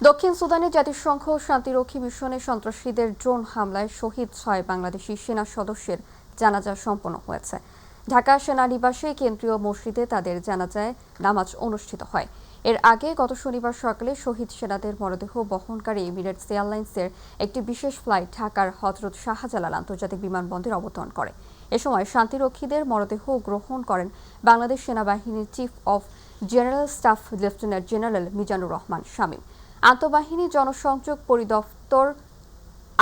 দক্ষিণ সুদানে জাতিসংঘ শান্তিরক্ষী মিশনে সন্ত্রাসীদের ড্রোন হামলায় শহীদ ৬ বাংলাদেশি সেনা সদস্যের জানাজা সম্পন্ন হয়েছে। ঢাকা সেনানিবাসে কেন্দ্রীয় মসজিদে তাদের জানাজায় নামাজ অনুষ্ঠিত হয়। এর আগে গত শনিবার সকালে শহীদ সেনাদের মরদেহ বহনকারী এমিরেটস এয়ারলাইন্সের একটি বিশেষ ফ্লাইট ঢাকার হযরত শাহজালাল আন্তর্জাতিক বিমানবন্দরে অবতরণ করে। এ সময় শান্তিরক্ষীদের মরদেহ গ্রহণ করেন বাংলাদেশ সেনাবাহিনীর chief of general staff lieutenant general Mizanur Rahman Shamim. আন্তঃবাহিনী জনসংযোগ পরিদপ্তর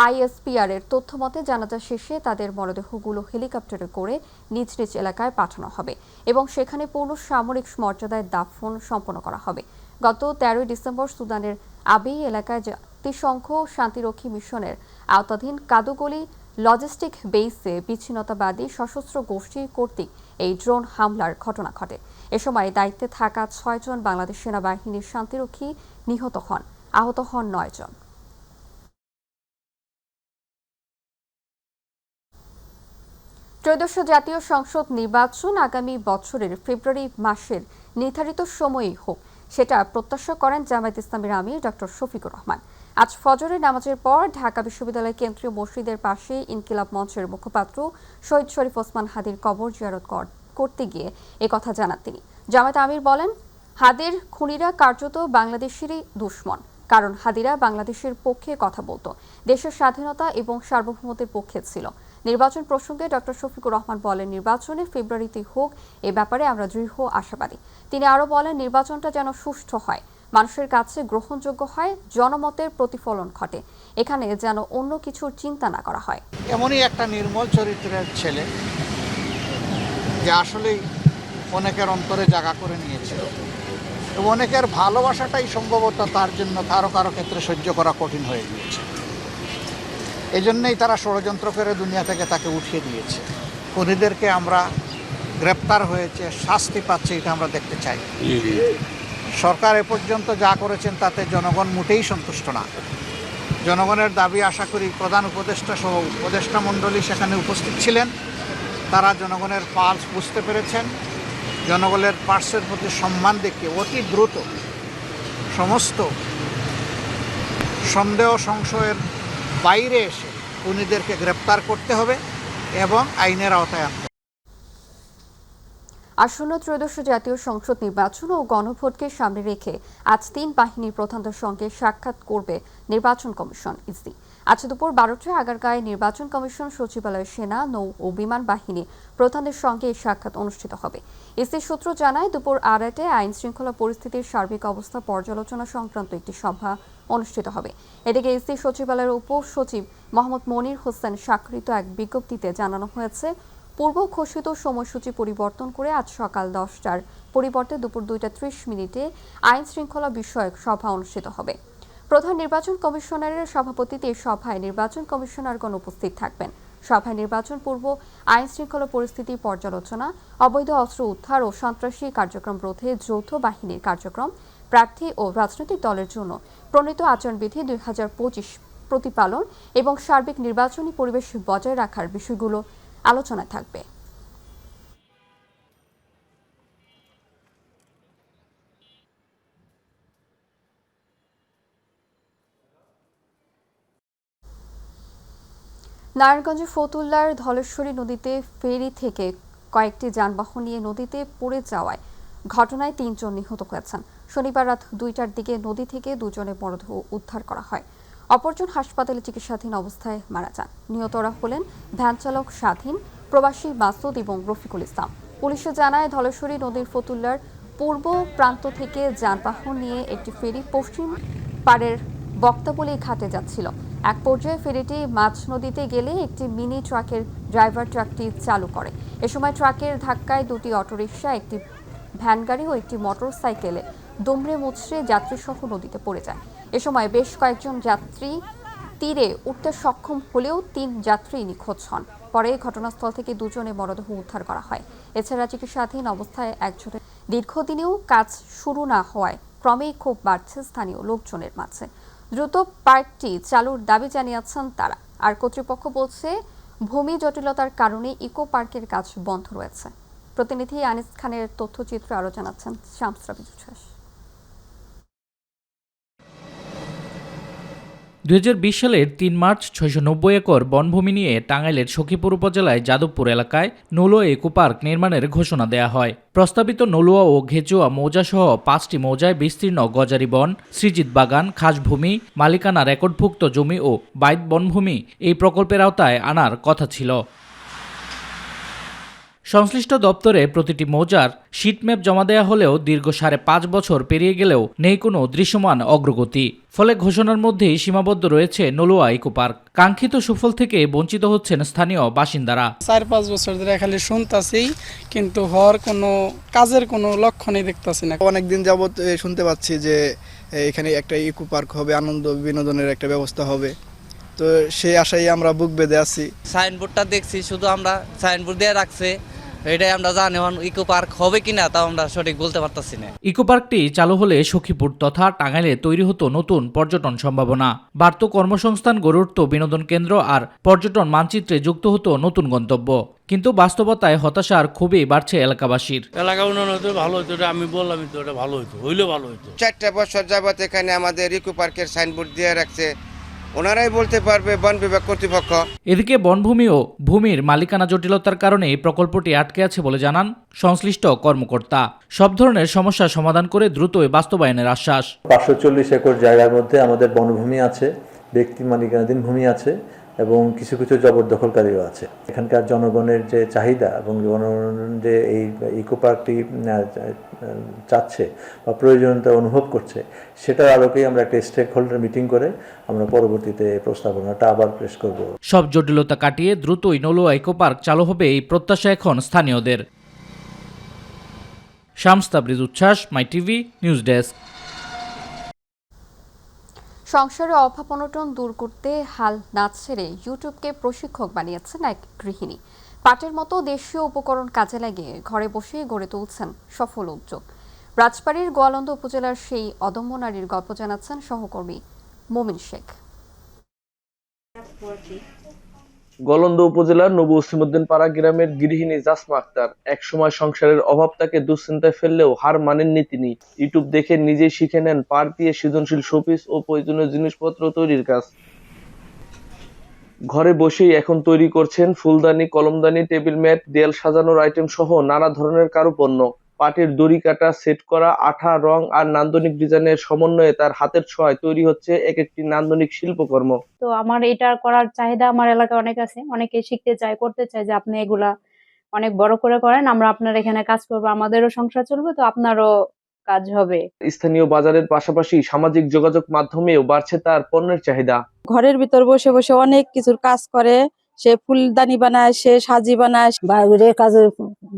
আইএসপিআর এর তথ্যমতে জানাজা শেষে তাদের মরদেহগুলো হেলিকপ্টারে করে নিজ নিজ এলাকায় পাঠানো হবে এবং সেখানে পূর্ণ সামরিক মর্যাদায় দাফন সম্পন্ন করা হবে। গত ১৩ ডিসেম্বর সুদানের আবেই এলাকায় জাতিসংঘ শান্তিরক্ষী মিশনের আওতাধীন কাদুগলি লজিস্টিক বেইসে বিচ্ছিন্নতাবাদী সশস্ত্র গোষ্ঠী কর্তৃক এই ড্রোন হামলার ঘটনা ঘটে। এ সময় দায়িত্বে থাকা ৬ জন বাংলাদেশ সেনাবাহিনীর শান্তিরক্ষী নিহত হন, আহত হন ৯ জন। ত্রয়োদশ জাতীয় সংসদ নির্বাচন আগামী বছরের ফেব্রুয়ারি মাসের নির্ধারিত সময়েই হোক, সেটা প্রত্যাশা করেন জামায়াতে ইসলামীর আমির ডক্টর শফিকুর রহমান। আজ ফজরের নামাজের পর ঢাকা বিশ্ববিদ্যালয় কেন্দ্রীয় মসজিদের পাশে ইনকিলাব মঞ্চের মুখপাত্র শহীদ শরীফ ওসমান হাদির কবর জিয়ারত করতে গিয়ে একথা জানান তিনি। জামায়াতে আমির বলেন, হাদির খুনিরা কার্যত বাংলাদেশেরই দুশ্মন, কারণ হাদিরা বাংলাদেশের পক্ষে কথা বলতো, দেশের স্বাধীনতা এবং সার্বভৌমত্বের পক্ষে ছিল। নির্বাচন প্রসঙ্গে ডক্টর শফিকুর রহমান বলেন, নির্বাচনে ফেব্রুয়ারিতে হোক, এ ব্যাপারে আমরা দৃঢ় আশাবাদী। তিনি আরও বলেন, নির্বাচনটা যেন সুষ্ঠু হয়, মানুষের কাছে গ্রহণযোগ্য হয়, জনমতের প্রতিফলন ঘটে, এখানে যেন অন্য কিছুর চিন্তা না করা হয়। এমনই একটা নির্মল চরিত্রের ছেলে যে আসলেই অনেকের অন্তরে জায়গা করে নিয়েছিল এবং অনেকের ভালোবাসাটাই সম্ভবত তার জন্য কারো কারো ক্ষেত্রে সহ্য করা কঠিন হয়ে গিয়েছে। এই জন্যই তারা ষড়যন্ত্র করে দুনিয়া থেকে তাকে উঠিয়ে দিয়েছে। খুনিদেরকে আমরা গ্রেপ্তার হয়েছে, শাস্তি পাচ্ছে, এটা আমরা দেখতে চাই। সরকার এ পর্যন্ত যা করেছেন তাতে জনগণ মোটেই সন্তুষ্ট না। জনগণের দাবি আশা করি প্রধান উপদেষ্টা সহ উপদেষ্টা মণ্ডলী সেখানে উপস্থিত ছিলেন, তারা জনগণের পালস বুঝতে পেরেছেন। জনগণের পার্শ্বের প্রতি সম্মান দেখিয়ে অতি দ্রুত সমস্ত সন্দেহ সংশয়ের বাইরে এসে খুনিদেরকে গ্রেপ্তার করতে হবে এবং আইনের আওতায় আনতে হবে। আসন্ন ত্রয়োদশ জাতীয় সংসদ নির্বাচন ও গণভোটকে সামনে রেখে আজ ৩ বাহিনীর প্রধানদের সঙ্গে সাক্ষাৎ করবে নির্বাচন কমিশন ইসি। আজ দুপুর ১২টায় আগারগাঁয়ে নির্বাচন কমিশন সচিবালয়, সেনা, নৌ ও বিমান বাহিনী প্রধানদের সঙ্গে এই সাক্ষাৎ অনুষ্ঠিত হবে। ইসি সূত্র জানায়, দুপুর ২:৩০টায় আইন শৃঙ্খলা পরিস্থিতির সার্বিক অবস্থা পর্যালোচনা সংক্রান্ত একটি সভা অনুষ্ঠিত হবে। এদিকে ইসি সচিবালয়ের উপসচিব মোহাম্মদ মনির হোসেন স্বাক্ষরিত এক বিজ্ঞপ্তিতে জানানো হয়েছে, পূর্ব ঘোষিত সময়সূচি পরিবর্তন করে আজ সকাল ১০টার পরিবর্তে দুপুর ২:৩০ আইন শৃঙ্খলা বিষয়ক সভা অনুষ্ঠিত হবে। প্রধান নির্বাচন কমিশনারের সভাপতিত্বে এই সভায় নির্বাচন কমিশনারগণ উপস্থিত থাকবেন। সভায় নির্বাচন পূর্ব আইন শৃঙ্খলা পরিস্থিতি পর্যালোচনা, অবৈধ অস্ত্র উদ্ধার ও সন্ত্রাসী কার্যক্রম রোধে যৌথ বাহিনীর কার্যক্রম, প্রার্থী ও রাজনৈতিক দলের জন্য প্রণীত আচরণবিধি ২০২৫ প্রতিপালন এবং সার্বিক নির্বাচনী পরিবেশ বজায় রাখার বিষয়গুলো আলোচনায় থাকবে। নারায়ণগঞ্জের ফতুল্লার ধলেশ্বরী নদীতে ফেরি থেকে কয়েকটি যানবাহন নিয়ে নদীতে পড়ে যাওয়ায় ঘটনায় ৩ জন নিহত হয়েছেন। শনিবার রাত ২টার দিকে নদী থেকে দুজনের মরদেহ উদ্ধার করা হয়। অপরজন হাসপাতালে চিকিৎসাধীন অবস্থায় মারা যান। নিহতরা হলেন ভ্যান চালক স্বাধীন, প্রবাসী মাসুদ এবং রফিকুল ইসলাম। পুলিশে জানায়, ধলেশ্বরী নদীর ফতুল্লার পূর্ব প্রান্ত থেকে যানবাহন নিয়ে একটি ফেরি পশ্চিম পাড়ের বক্তাবলী ঘাটে যাচ্ছিল। এক পর্যায়ে ফেরিটি মাঝ নদীতে গেলে একটি মিনি ট্রাকের ড্রাইভার ট্রাকটি চালু করে। এ সময় ট্রাকের ধাক্কায় দুটি অটোরিকশা, একটি ভ্যানগাড়ি ও একটি মোটর সাইকেলে দুমড়ে মুচড়ে যাত্রীসহ নদীতে পড়ে যায়। এ সময় বেশ কয়েকজন যাত্রী তীরে উঠতে সক্ষম হলেও ৩ যাত্রী নিখোঁজ হন। পরে ঘটনাস্থল থেকে দুজনের মরদেহ উদ্ধার করা হয়। এছাড়া চিকিৎসাধীন অবস্থায় একজনের দীর্ঘদিনেও কাজ শুরু না হওয়ায় ক্রমেই ক্ষোভ বাড়ছে স্থানীয় লোকজনের মাঝে। দ্রুত পার্কটি চালুর দাবি জানিয়েছেন তারা। আর কর্তৃপক্ষ বলছে, ভূমি জটিলতার কারণে ইকো পার্কের কাজ বন্ধ রয়েছে। প্রতিনিধি আনিস খানের তথ্যচিত্র আরও জানাচ্ছেন শামস রাবি। 2020 সালের 3 মার্চ 690 একর বনভূমি নিয়ে টাঙ্গাইলের সখীপুর উপজেলায় যাদবপুর এলাকায় নলুয়া ইকো পার্ক নির্মাণের ঘোষণা দেয়া হয়। প্রস্তাবিত নলুয়া ও ঘেচুয়া মৌজাসহ 5টি মৌজায় বিস্তীর্ণ গজারি বন, সৃজিত বাগান, খাসভূমি, মালিকানা রেকর্ডভুক্ত জমি ও বাইত বনভূমি এই প্রকল্পের আওতায় আনার কথা ছিল। সংশ্লিষ্ট দপ্তরে প্রতিটি মৌজার শিটম্যাপ জমা দেয়া হলেও দীর্ঘ 5.5 বছর পেরিয়ে গেলেও নেই কোনো দৃশ্যমান অগ্রগতি। ফলে ঘোষণার মধ্যেই সীমাবদ্ধ রয়েছে নলুয়া ইকো পার্ক। কাঙ্ক্ষিত সুফল থেকে বঞ্চিত হচ্ছেন স্থানীয় বাসিন্দারা। 4-5 বছর ধরে খালি শুনতাছি, কিন্তু হওয়ার কোনো কাজের কোনো লক্ষণই দেখতাছি না। অনেকদিন যাবত শুনতে পাচ্ছি যে এখানে একটা ইকো পার্ক হবে, আনন্দ বিনোদনের একটা ব্যবস্থা হবে, তো সেই আশায় আমরা বুক বেঁধে আছি। সাইনবোর্ডটা দেখছি, শুধু আমরা সাইনবোর্ড দিয়ে রাখছে, এটাই আমরা জানি ইকো পার্ক হবে কিনা তাও আমরা সঠিক বলতে পারতাছি না। ইকো পার্কটি চালু হলে সখীপুর তথা টাঙ্গাইলে তৈরি হতো নতুন পর্যটন সম্ভাবনা, বাড়ত কর্মসংস্থান, গড়ে উঠত বিনোদন কেন্দ্র আর পর্যটন মানচিত্রে যুক্ত হতো নতুন গন্তব্য। কিন্তু বাস্তবতায় হতাশার খুবই বাড়ছে এলাকাবাসীর। এলাকা উন্নয়ন হতে ভালো হতো, আমি বললাম তো এটা ভালো হতো, হইলে ভালো হতো। 4 বছর যাবত এখানে আমাদের ইকো পার্কের সাইনবোর্ড দিয়ে রাখছে, ওনারাই বলতে পারবে বন বিভাগ কর্তৃপক্ষ। এদিকে বনভূমি ও ভূমির মালিকানা জটিলতার কারণে এই প্রকল্পটি আটকে আছে বলে জানান সংশ্লিষ্ট কর্মকর্তা। সব ধরনের সমস্যা সমাধান করে দ্রুতই বাস্তবায়নের আশ্বাস। 540 একর জায়গার মধ্যে আমাদের বনভূমি আছে, ব্যক্তি মালিকানাধীন ভূমি আছে এবং কিছু কিছু জবরদখলকারীও আছে। এখানকার জনগণের যে চাহিদা এবং জনগণ যে এই ইকো পার্কটি চাচ্ছে বা প্রয়োজনীয়তা অনুভব করছে, সেটার আলোকেই আমরা একটা স্টেক হোল্ডার মিটিং করে আমরা পরবর্তীতে প্রস্তাবনাটা আবার পেশ করব। সব জটিলতা কাটিয়ে দ্রুতই নলুয়া ইকো পার্ক চালু হবে এই প্রত্যাশা এখন স্থানীয়দের। শামস তাবরিজ উচ্ছ্বাস, মাই টিভি নিউজ ডেস্ক। সংসারে অভাব অনটন দূর করতে হাল না ছেড়ে ইউটিউবকে প্রশিক্ষক বানিয়েছেন এক গৃহিণী। পাটের মতো দেশীয় উপকরণ কাজে লাগিয়ে ঘরে বসেই গড়ে তুলছেন সফল উদ্যোগ। রাজবাড়ীর গোয়ালন্দ উপজেলার সেই অদম্য নারীর গল্প জানাচ্ছেন সহকর্মী মোমিন শেখ। গোয়ালন্দ উপজেলার নবু ওসিমউদ্দিন পাড়া গ্রামের গৃহিণী জাসমা আক্তার একসময় সংসারের অভাব তাকে দুশ্চিন্তায় ফেললেও হার মানেননি তিনি। ইউটিউব দেখে নিজেই শিখে নেন পাট দিয়ে সৃজনশীল শোপিস ও প্রয়োজনীয় জিনিসপত্র তৈরির কাজ। ঘরে বসেই এখন তৈরি করছেন ফুলদানি, কলমদানি, টেবিল ম্যাট, দেয়াল সাজানোর আইটেম সহ নানা ধরনের কারুপণ্য। পাটের দড়ি কাটা, সেট করা, আঠা, রং আর নান্দনিক ডিজাইনের সমন্বয়ে তার হাতের ছোঁয়ায় তৈরি হচ্ছে এক একটি নান্দনিক শিল্পকর্ম। তো আমার এটা করার চাহিদা আমার এলাকায় অনেক আছে, অনেকে শিখতে চায়, করতে চায় যে আপনি এগুলা অনেক বড় করে করেন, আমরা আপনার এখানে কাজ করবো, আমাদেরও সংসার চলবে, তো আপনারও কাজ হবে। স্থানীয় বাজারের পাশাপাশি সামাজিক যোগাযোগ মাধ্যমেও বাড়ছে তার পণ্যের চাহিদা। ঘরের ভিতর বসে বসে অনেক কিছুর কাজ করে, সে ফুলদানি বানায়, সে সাজি বানায়, বাইরের কাজের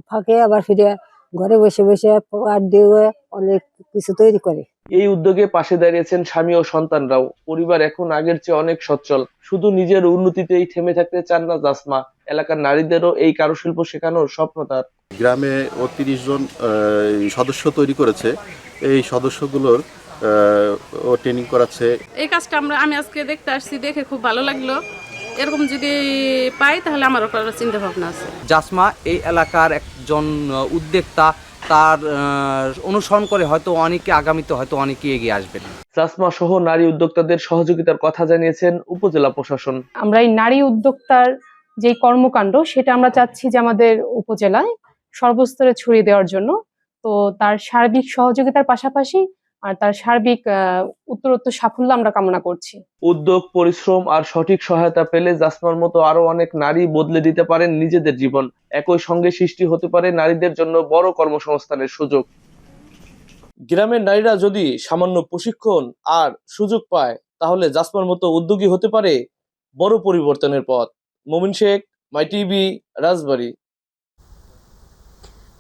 ফাঁকে আবার ফিরে ঘরে বসে বসে পাট দিয়ে অনেক কিছু তৈরি করে। এই উদ্যোগে পাশে দাঁড়িয়েছেন স্বামী ও সন্তানরাও। পরিবার এখন আগের চেয়ে অনেক সচ্ছল। শুধু নিজের উন্নতিতেই থেমে থাকতে চান না জাসমা। এলাকার নারীদেরও এই কারুশিল্প শেখানোর স্বপ্ন তার। গ্রামে ও 30 জন সদস্য তৈরি করেছে। এই সদস্যগুলোর ও ট্রেনিং করাচ্ছে। এই কাজটা আমি আজকে দেখতে আসছি, দেখে খুব ভালো লাগলো। এরকম যদি পাই তাহলে আমারও করার চিন্তা ভাবনা আছে। জাসমা এই এলাকার একজন উদ্যোক্তা, তার অনুসরণ করে হয়তো অনেকে আগামীতে হয়তো অনেকে এগিয়ে আসবেন। জাসমা সহ নারী উদ্যোক্তাদের সহযোগিতার কথা জানিয়েছেন উপজেলা প্রশাসন। আমরা এই নারী উদ্যোক্তার যে কর্মকাণ্ড সেটা আমরা চাচ্ছি যে আমাদের উপজেলায় সর্বস্তরে ছড়িয়ে দেওয়ার জন্য। তো তার সার্বিক সহযোগিতার পাশাপাশি আর তার সার্বিক উত্তরোত্তর সাফল্য আমরা কামনা করছি। উদ্যোগ, পরিশ্রম আর সঠিক সহায়তা পেলে জাসমার মতো আরো অনেক নারী বদলে দিতে পারেন নিজেদের জীবন। একই সঙ্গে সৃষ্টি হতে পারে নারীদের জন্য বড় কর্মসংস্থানের সুযোগ। গ্রামের নারীরা যদি সামান্য প্রশিক্ষণ আর সুযোগ পায় তাহলে জাসমার মতো উদ্যোগী হতে পারে বড় পরিবর্তনের পথ। মোমিন শেখ, মাই টিভি, রাজবাড়ী।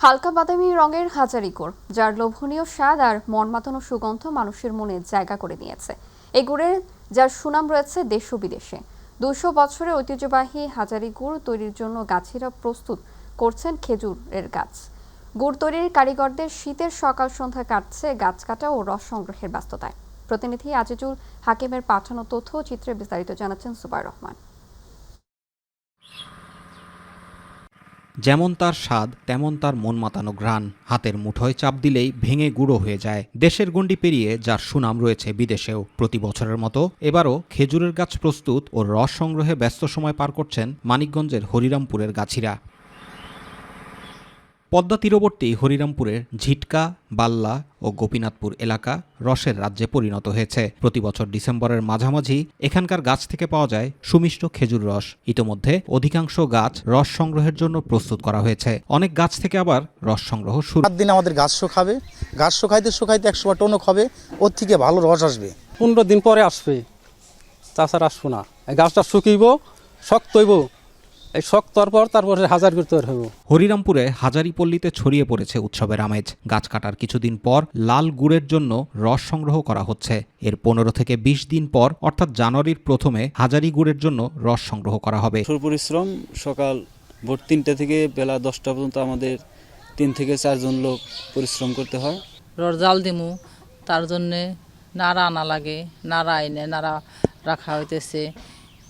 হালকা বাদামি রঙের হাজারি গুড়, যার লোভনীয় স্বাদ আর মন মাতানো সুগন্ধ মানুষের মনে জায়গা করে নিয়েছে। এই গুড়ের যার সুনাম রয়েছে দেশ ও বিদেশে। 200 বছরের ঐতিহ্যবাহী হাজারি গুড় তৈরির জন্য গাছিরা প্রস্তুত করছেন খেজুরের গাছ। গুড় তৈরির কারিগরদের শীতের সকাল সন্ধ্যা কাটছে গাছ কাটা ও রস সংগ্রহের ব্যস্ততায়। প্রতিনিধি আজিজুল হাকিমের পাঠানো তথ্য চিত্রে বিস্তারিত জানাচ্ছেন সুবাইর রহমান। যেমন তার স্বাদ তেমন তার মন মাতানো ঘ্রাণ, হাতের মুঠোয় চাপ দিলেই ভেঙে গুঁড়ো হয়ে যায়। দেশের গণ্ডি পেরিয়ে যার সুনাম রয়েছে বিদেশেও। প্রতি বছরের মতো এবারও খেজুরের গাছ প্রস্তুত ও রস সংগ্রহে ব্যস্ত সময় পার করছেন মানিকগঞ্জের হরিরামপুরের গাছিরা। পদ্মা তীরবর্তী হরিরামপুরের ঝিটকা, বাল্লা ও গোপীনাথপুর এলাকা রসের রাজ্যে পরিণত হয়েছে। প্রতি বছর ডিসেম্বরের মাঝামাঝি এখানকার গাছ থেকে পাওয়া যায় সুমিষ্ট খেজুর রস। ইতোমধ্যে অধিকাংশ গাছ রস সংগ্রহের জন্য প্রস্তুত করা হয়েছে। অনেক গাছ থেকে আবার রস সংগ্রহ শুরু। 7 দিন আমাদের গাছ শুকাবে, গাছ শুকাইতে 100 টনক হবে, ওর থেকে ভালো রস আসবে। 15 দিন পরে আসবে, তাছাড়া আসবো না। এই গাছটা শুকিব, শক্ত হইব, এই শক্তর পর তারপরে হাজার করতে হইব। হরিরামপুরে হাজারি পল্লীতে ছড়িয়ে পড়েছে উৎসবের আমেজ। গাছ কাটার কিছুদিন পর লাল গুড়ের জন্য রস সংগ্রহ করা হচ্ছে। এর 15 থেকে 20 দিন পর অর্থাৎ জানুয়ারির প্রথমে হাজারি গুড়ের জন্য রস সংগ্রহ করা হবে। পরিশ্রম, সকাল ভোর 3টা থেকে বেলা 10টা পর্যন্ত আমাদের 3 থেকে 4 জন লোক পরিশ্রম করতে হয়। রস জাল দিমু, তার জন্যে নাড়া আনা লাগে, নাড়া এনে নাড়া রাখা হইতেছে।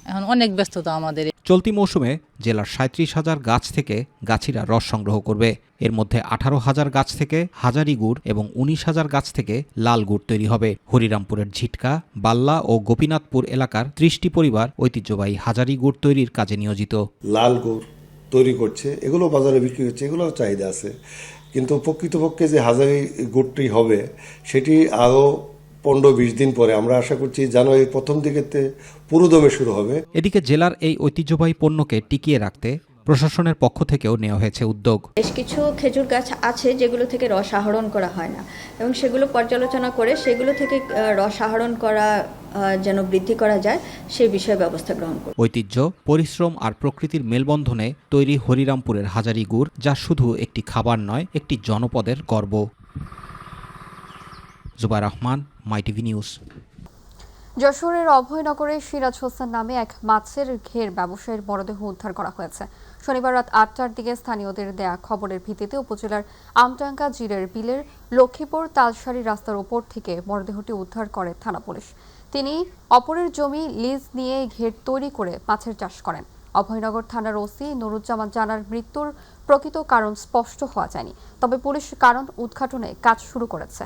এখন অনেক ব্যস্ততা আমাদের। চলতি মৌসুমে জেলার 37,000 গাছ থেকে গাছিরা রস সংগ্রহ করবে। এর মধ্যে 18,000 গাছ থেকে হাজারি গুড় এবং 19,000 গাছ থেকে লাল গুড় তৈরি হবে। হরিরামপুরের ঝিটকা, বাল্লা ও গোপীনাথপুর এলাকার 30টি পরিবার ঐতিহ্যবাহী হাজারি গুড় তৈরির কাজে নিয়োজিত। লাল গুড় তৈরি করছে, এগুলো বাজারে বিক্রি হচ্ছে, এগুলো চাহিদা আছে। কিন্তু প্রকৃতপক্ষে যে হাজারি গুড়টি হবে সেটি আরও 15-20 দিন পরে, আমরা আশা করছি জানুয়ারির প্রথম দিকেতে পুরোদমে শুরু হবে। এদিকে জেলার এই ঐতিহ্যবাহী পণ্যকে টিকিয়ে রাখতে প্রশাসনের পক্ষ থেকেও নেওয়া হয়েছে উদ্যোগ। বেশ কিছু খেজুর গাছ আছে যেগুলো থেকে রস আহরণ করা হয় না, এবং সেগুলো পর্যালোচনা করে সেগুলো থেকে রস আহরণ করা যেন বৃদ্ধি করা যায় সে বিষয়ে ব্যবস্থা গ্রহণ করব। ঐতিহ্য, পরিশ্রম আর প্রকৃতির মেলবন্ধনে তৈরি হরিরামপুরের হাজারি গুড়, যা শুধু একটি খাবার নয়, একটি জনপদের গর্ব। জুবাইর রহমান, মাই টিভি নিউজ। যশোরের অভয়নগরে সিরাজ হোসেন নামে এক মাছের ঘের ব্যবসায়ীর মরদেহ উদ্ধার করা হয়েছে। শনিবার রাত 8টার দিকে স্থানীয়দের দেয়া খবরের ভিত্তিতে উপজেলার আমডাঙ্গা জিরের বিলের লক্ষ্মীপুর তালসারি রাস্তার ওপর থেকে মরদেহটি উদ্ধার করে থানা পুলিশ। তিনি অপরের জমি লিজ নিয়ে ঘের তৈরি করে মাছের চাষ করেন। অভয়নগর থানার ওসি নুরুজ্জামান জানার মৃত্যুর প্রকৃত কারণ স্পষ্ট হওয়া যায়নি, তবে পুলিশ কারণ উদ্ঘাটনে কাজ শুরু করেছে।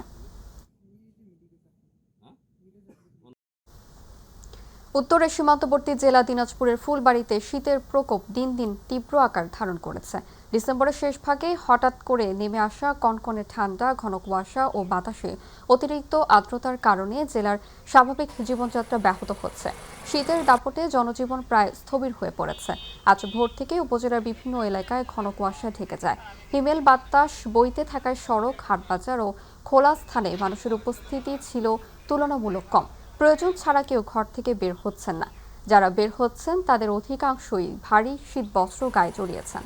উত্তরের সীমান্তবর্তী জেলা দিনাজপুরের ফুলবাড়িতে শীতের প্রকোপ দিন দিন তীব্র আকার ধারণ করেছে। ডিসেম্বরের শেষ ভাগে হঠাৎ করে নেমে আসা কনকনে ঠান্ডা, ঘন কুয়াশা ও বাতাসে অতিরিক্ত আর্দ্রতার কারণে জেলার স্বাভাবিক জীবনযাত্রা ব্যাহত হচ্ছে। শীতের দাপটে জনজীবন প্রায় স্থবির হয়ে পড়েছে। আজ ভোর থেকে উপজেলার বিভিন্ন এলাকায় ঘন কুয়াশা ঢেকে যায়। হিমেল বাতাস বইতে থাকায় সড়ক, হাটবাজার ও খোলা স্থানে মানুষের উপস্থিতি ছিল তুলনামূলক কম। প্রয়োজন ছাড়া কেউ ঘর থেকে বের হচ্ছেন না। যারা বের হচ্ছেন তাদের অধিকাংশই ভারী শীত বস্ত্র গায়ে জড়িয়েছেন।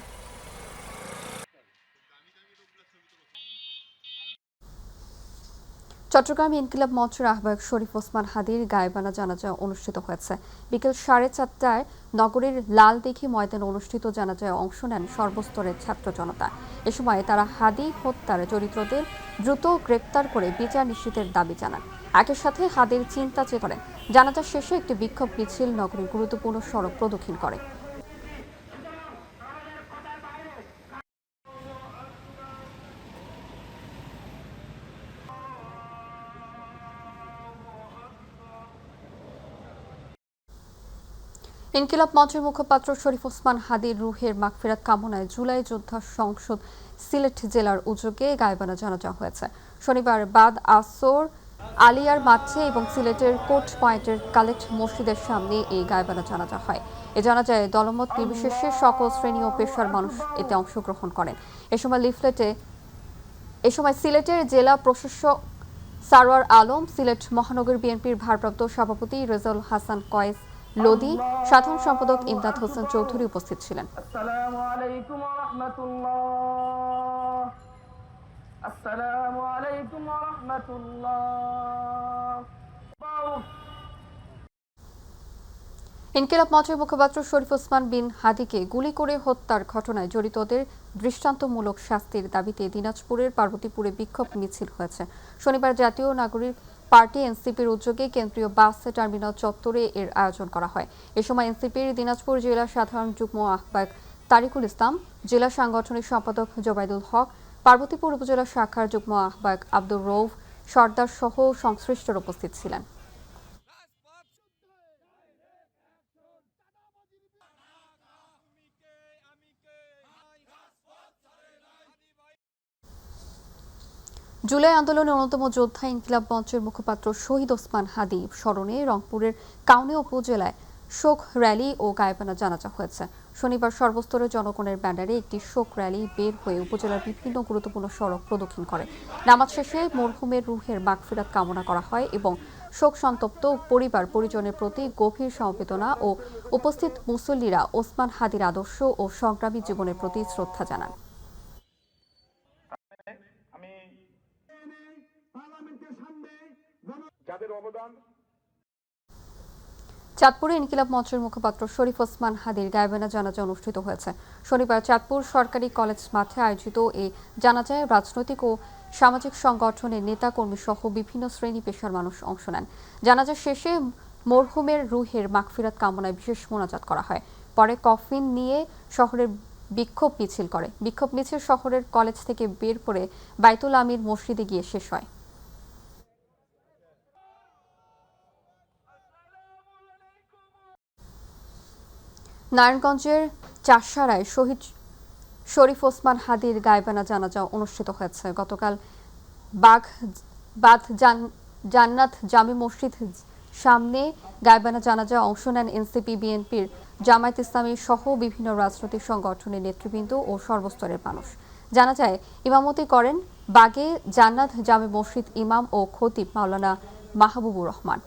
চট্টগ্রাম ইনকিলাব মঞ্চের আহ্বায়ক শরীফ ওসমান হাদির গায়েবানা জানাজা অনুষ্ঠিত হয়েছে। বিকেল 4:30টায় নগরীর লালদিঘি ময়দানে অনুষ্ঠিত জানাজায় অংশ নেন সর্বস্তরের ছাত্র জনতা। এ সময় তারা হাদি হত্যার চরিত্রদের দ্রুত গ্রেপ্তার করে বিচার নিশ্চিতের দাবি জানান। একই সাথে হাদির চিন্তা চেয়ে করেন। জানাজা শেষে একটি বিক্ষোভ মিছিল নগরীর গুরুত্বপূর্ণ সড়ক প্রদক্ষিণ করে। ইনকিলাব মঞ্চের মুখপাত্র শরীফ ওসমান হাদির রুহের মাগফিরাত কামনায় জুলাই যোদ্ধা সংসদ সিলেট জেলার উদ্যোগে গায়েবানা জানাজা হয়েছে। শনিবার বাদ আসর আলিয়ার মাঠে এবং সিলেটের কোর্ট পয়েন্টের কালেক্ট মসজিদের সামনে এই গায়েবানা জানাজা হয়। এ জানাজায় দলমত নির্বিশেষে সকল শ্রেণী ও পেশার মানুষ এতে অংশগ্রহণ করেন। এ সময় সিলেটের জেলা প্রশাসক সারওয়ার আলম, সিলেট মহানগর বিএনপির ভারপ্রাপ্ত সভাপতি রেজাউল হাসান কয়েস লোদি, সাধারণ সম্পাদক ইমদাদ হোসেন চৌধুরী উপস্থিত ছিলেন। ইনকিলাব মঞ্চের মুখপাত্র শরীফ ওসমান বিন হাদিকে গুলি করে হত্যার ঘটনায় জড়িতদের দৃষ্টান্তমূলক শাস্তির দাবিতে দিনাজপুরের পার্বতীপুরে বিক্ষোভ মিছিল হয়েছে। শনিবার জাতীয় নাগরিক পার্টি এনসিপির উদ্যোগে কেন্দ্রীয় বাস টার্মিনাল চত্বরে এর আয়োজন করা হয়। এ সময় এনসিপির দিনাজপুর জেলা সাধারণ যুগ্ম আহ্বায়ক তারিকুল ইসলাম, জেলা সাংগঠনিক সম্পাদক জোবাইদুল হক, পার্বতীপুর উপজেলা শাখার যুগ্ম আহ্বায়ক আব্দুর রৌফ সর্দার সহ সংশ্লিষ্টরা উপস্থিত ছিলেন। জুলাই আন্দোলনের অন্যতম যোদ্ধা ইনকিলাব মঞ্চের মুখপাত্র শহীদ ওসমান হাদি স্মরণে রংপুরের কাউনিয়া উপজেলায় শোক র্যালি ও গায়েবানা জানাজা হয়েছে। শনিবার সর্বস্তরের জনগণের ব্যানারে একটি শোক র্যালি বের হয়ে উপজেলার বিভিন্ন গুরুত্বপূর্ণ সড়ক প্রদক্ষিণ করে। নামাজ শেষে মরহুমের রুহের মাগফিরাত কামনা করা হয় এবং শোক সন্তপ্ত পরিবার পরিজনের প্রতি গভীর সমবেদনা ও উপস্থিত মুসল্লিরা ওসমান হাদির আদর্শ ও সংগ্রামী জীবনের প্রতি শ্রদ্ধা জানান। চাঁদপুরে ইনকিলাব মঞ্চের মুখপাত্র শরীফ ওসমান হাদির গায়েবানা জানাজা অনুষ্ঠিত হয়েছে। শনিবার চাঁদপুর সরকারি কলেজ মাঠে আয়োজিত এই জানাজায় রাজনৈতিক ও সামাজিক সংগঠনের নেতা কর্মী সহ বিভিন্ন শ্রেণী পেশার মানুষ অংশ নেন। জানাজা শেষে মরহুমের রুহের মাগফিরাত কামনায় বিশেষ মোনাজাত করা হয়। পরে কফিন নিয়ে শহরের বিক্ষোভ মিছিল শহরের কলেজ থেকে বের করে বাইতুল আমির মসজিদে গিয়ে শেষ হয়। নারায়ণগঞ্জের চাষারায় শহীদ শরীফ ওসমান হাদির গায়েবানা জানাজা অনুষ্ঠিত হয়েছে। গতকাল জান্নাত জামে মসজিদ সামনে গায়েবানা জানাজা অংশ নেন এনসিপি, বিএনপির, জামায়াত ইসলামী সহ বিভিন্ন রাজনৈতিক সংগঠনের নেতৃবৃন্দ ও সর্বস্তরের মানুষ। জানাজায় ইমামতি করেন বাগে জান্নাত জামে মসজিদ ইমাম ও খতিব মাওলানা মাহবুবুর রহমান।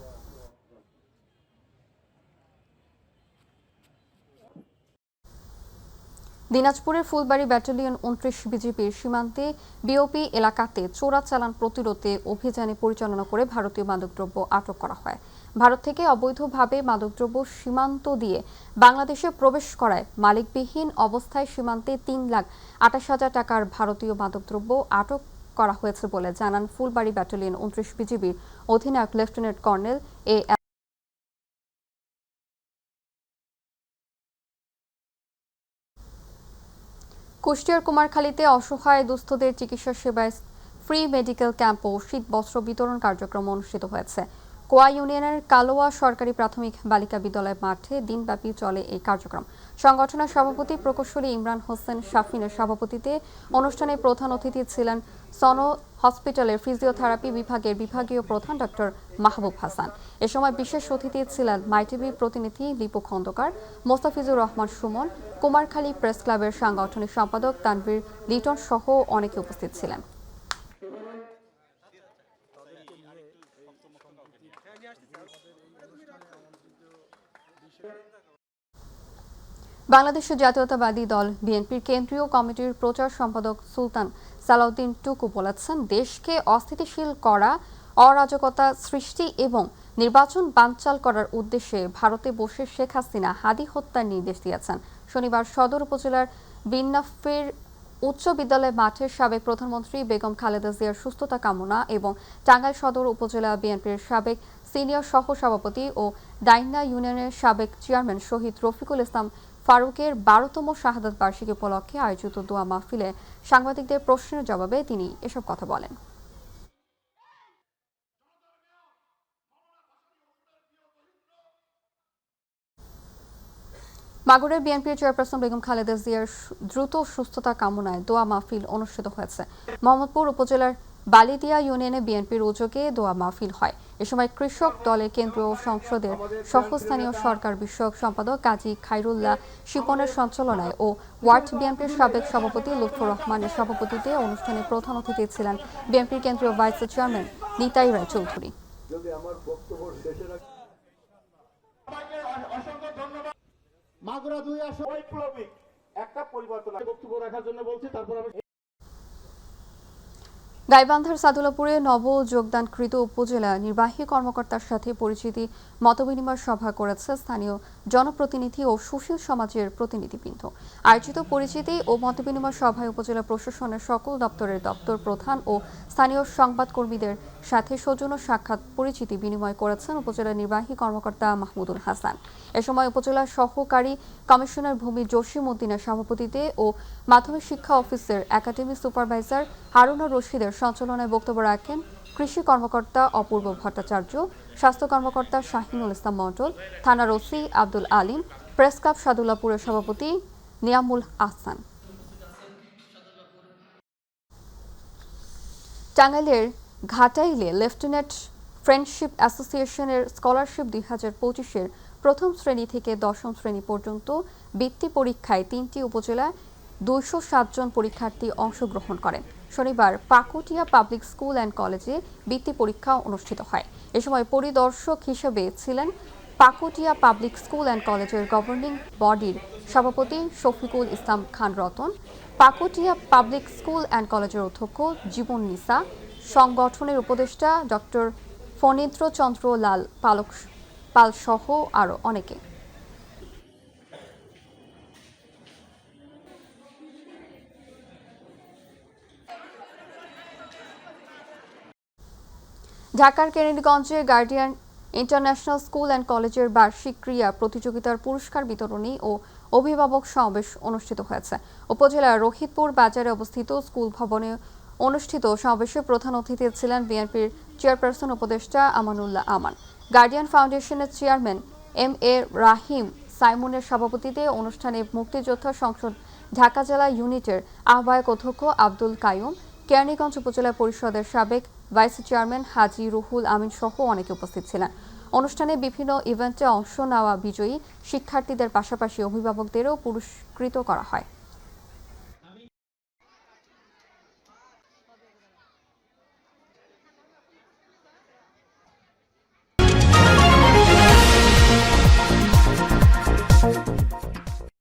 দিনাজপুরের ফুলবাড়ী ব্যাটালিয়ন 29 বিজিবির সীমান্তে বিওপি এলাকাতে চোরাচালান প্রতিরোধে অভিযানে পরিচালনা করে ভারতীয় মাদকদ্রব্য আটক করা হয়। ভারত থেকে অবৈধভাবে মাদকদ্রব্য সীমান্ত দিয়ে বাংলাদেশে প্রবেশ করায় মালিকবিহীন অবস্থায় সীমান্তে 3,28,000 টাকার ভারতীয় মাদকদ্রব্য আটক করা হয়েছে বলে জানান ফুলবাড়ী ব্যাটালিয়ন 29 বিজিবির অধিনায়ক লেফটেন্যান্ট কর্নেল এ। কুষ্টিয়ার কুমারখালীতে অসহায় দুস্থদের চিকিৎসা সেবায় ফ্রি মেডিকেল ক্যাম্প ও শীত বস্ত্র বিতরণ কার্যক্রম অনুষ্ঠিত হয়েছে। কোয়া ইউনিয়নের কালোয়া সরকারি প্রাথমিক বালিকা বিদ্যালয় মাঠে দিনব্যাপী চলে এই কার্যক্রম। সংগঠনের সভাপতি প্রকৌশলী ইমরান হোসেন শাফিনের সভাপতিত্বে অনুষ্ঠানে প্রধান অতিথি ছিলেন সনো হসপিটালের ফিজিওথেরাপি বিভাগের বিভাগীয় প্রধান ডক্টর মাহবুব হাসান। এ সময় বিশেষ অতিথি ছিলেন মাইটিভির প্রতিনিধি লিপু খন্দকার, মোস্তাফিজুর রহমান সুমন, কুমারখালী প্রেস ক্লাবের সাংগঠনিক সম্পাদক তানভীর লিটন সহ অনেকে উপস্থিত ছিলেন। বাংলাদেশের জাতীয়তাবাদী দল বিএনপির কেন্দ্রীয় কমিটির প্রচার সম্পাদক সুলতান সালাউদ্দিন টুকু বলেছেন, দেশকে অস্থিতিশীল করা, অরাজকতা সৃষ্টি এবং নির্বাচন বানচাল করার উদ্দেশ্যে ভারতে বসে শেখ হাসিনা হাদি হত্যার নির্দেশ দিয়েছেন। শনিবার সদর উপজেলার বিন্নাফের উচ্চ বিদ্যালয় মাঠে সাবেক প্রধানমন্ত্রী বেগম খালেদা জিয়ার সুস্থতা কামনা এবং টাঙ্গাইল সদর উপজেলা বিএনপির সাবেক সিনিয়র সহ সভাপতি ও ডাইনা ইউনিয়নের সাবেক চেয়ারম্যান শহীদ রফিকুল ইসলাম ফারুকের 12তম শাহাদাত বার্ষিকী উপলক্ষে আয়োজিত দোয়া মাহফিলে সাংবাদিকদের প্রশ্নের জবাবে তিনি এসব কথা বলেন। মাগুরায় বিএনপির চেয়ারপারসন বেগম খালেদা জিয়ার দ্রুত সুস্থতা কামনায় দোয়া মাহফিল অনুষ্ঠিত হয়েছে। মোহাম্মদপুর উপজেলার বালিদিয়া ইউনিয়নে বিএনপির উদ্যোগে দোয়া মাহফিল হয়। এ সময় কৃষক দলের কেন্দ্রীয় সংসদের সহস্থানীয় সরকার বিষয়ক সম্পাদক কাজী খাইরুল্লাহ শিপনের সঞ্চালনায় ও ওয়ার্ড বিএনপির সাবেক সভাপতি লুৎফর রহমানের সভাপতিত্বে অনুষ্ঠানে প্রধান অতিথি ছিলেন বিএনপির কেন্দ্রীয় ভাইস চেয়ারম্যান নিতাই রায় চৌধুরী। মাগুরা 2 আসন বৈপ্লবিক একটা পরিবর্তন বক্তব্য রাখার জন্য বলছি, তারপর আমি গাইবান্ধার সাদুলাপুরে নব যোগদানকৃত উপজেলা নির্বাহী কর্মকর্তার সাথে পরিচিতি মতবিনিময় সভা করেছে স্থানীয় জনপ্রতিনিধি ও সুশীল সমাজের প্রতিনিধিবৃন্দ। আয়োজিত পরিচিতি ও মতবিনিময় সভায় উপজেলা প্রশাসনের সকল দপ্তরের দপ্তর প্রধান ও স্থানীয় সংবাদকর্মীদের সাথে সৌজন্য সাক্ষাৎ পরিচিতি বিনিময় করেছেন উপজেলা নির্বাহী কর্মকর্তা মাহমুদুল হাসান। এ সময় উপজেলা সহকারী কমিশনার ভূমি জসিম উদ্দিনের সভাপতিত্বে ও মাধ্যমিক শিক্ষা অফিসের একাডেমি সুপারভাইজার হারুনুর রশিদের সঞ্চালনায় বক্তব্য রাখেন কৃষি কর্মকর্তা অপূর্ব ভট্টাচার্য, স্বাস্থ্য কর্মকর্তা শাহিনুল ইসলাম মণ্ডল, থানার OC Abdul Alim, press club সাদুল্লাপুরের সভাপতি নিয়ামুল আহসান। টাঙ্গাইলের ঘাটাইলে লেফটেন্যান্ট ফ্রেন্ডশিপ অ্যাসোসিয়েশনের স্কলারশিপ 2025-এর প্রথম শ্রেণী থেকে দশম শ্রেণী পর্যন্ত বৃত্তি পরীক্ষায় 3টি উপজেলায় 207 জন পরীক্ষার্থী অংশগ্রহণ করেন। শনিবার পাকুটিয়া পাবলিক স্কুল অ্যান্ড কলেজে বৃত্তি পরীক্ষা অনুষ্ঠিত হয়। এ সময় পরিদর্শক হিসেবে ছিলেন পাকুটিয়া পাবলিক স্কুল অ্যান্ড কলেজের গভর্নিং বডির সভাপতি Shafiqul Islam Khan Ratan, Pakutia public school and কলেজের অধ্যক্ষ জীবন নিসা, সংগঠনের উপদেষ্টা ডক্টর ফণীন্দ্র চন্দ্র লাল পাল সহ আরও অনেকে। ঢাকার কেরানীগঞ্জে গার্ডিয়ান ইন্টারন্যাশনাল স্কুল অ্যান্ড কলেজের বার্ষিক ক্রীড়া প্রতিযোগিতার পুরস্কার বিতরণী ও অভিভাবক সমাবেশ অনুষ্ঠিত হয়েছে। উপজেলার রহিতপুর বাজারে অবস্থিত স্কুল ভবনে অনুষ্ঠিত সমাবেশে প্রধান অতিথি ছিলেন বিএনপির চেয়ারপারসন উপদেষ্টা আমানুল্লাহ আমান। গার্ডিয়ান ফাউন্ডেশনের চেয়ারম্যান MA রাহিম সাইমনের সভাপতিত্বে অনুষ্ঠানে মুক্তিযোদ্ধা সংসদ ঢাকা জেলা ইউনিটের আহ্বায়ক অধ্যক্ষ আব্দুল কাইয়ুম, কেরানীগঞ্জ উপজেলা পরিষদের সাবেক ভাইস চেয়ারম্যান হাজী রুহুল আমিন সহ অনেকে উপস্থিত ছিলেন। অনুষ্ঠানে বিভিন্ন ইভেন্টে অংশ নেওয়া বিজয়ী শিক্ষার্থীদের পাশাপাশি অভিভাবকদেরও পুরস্কৃত করা হয়।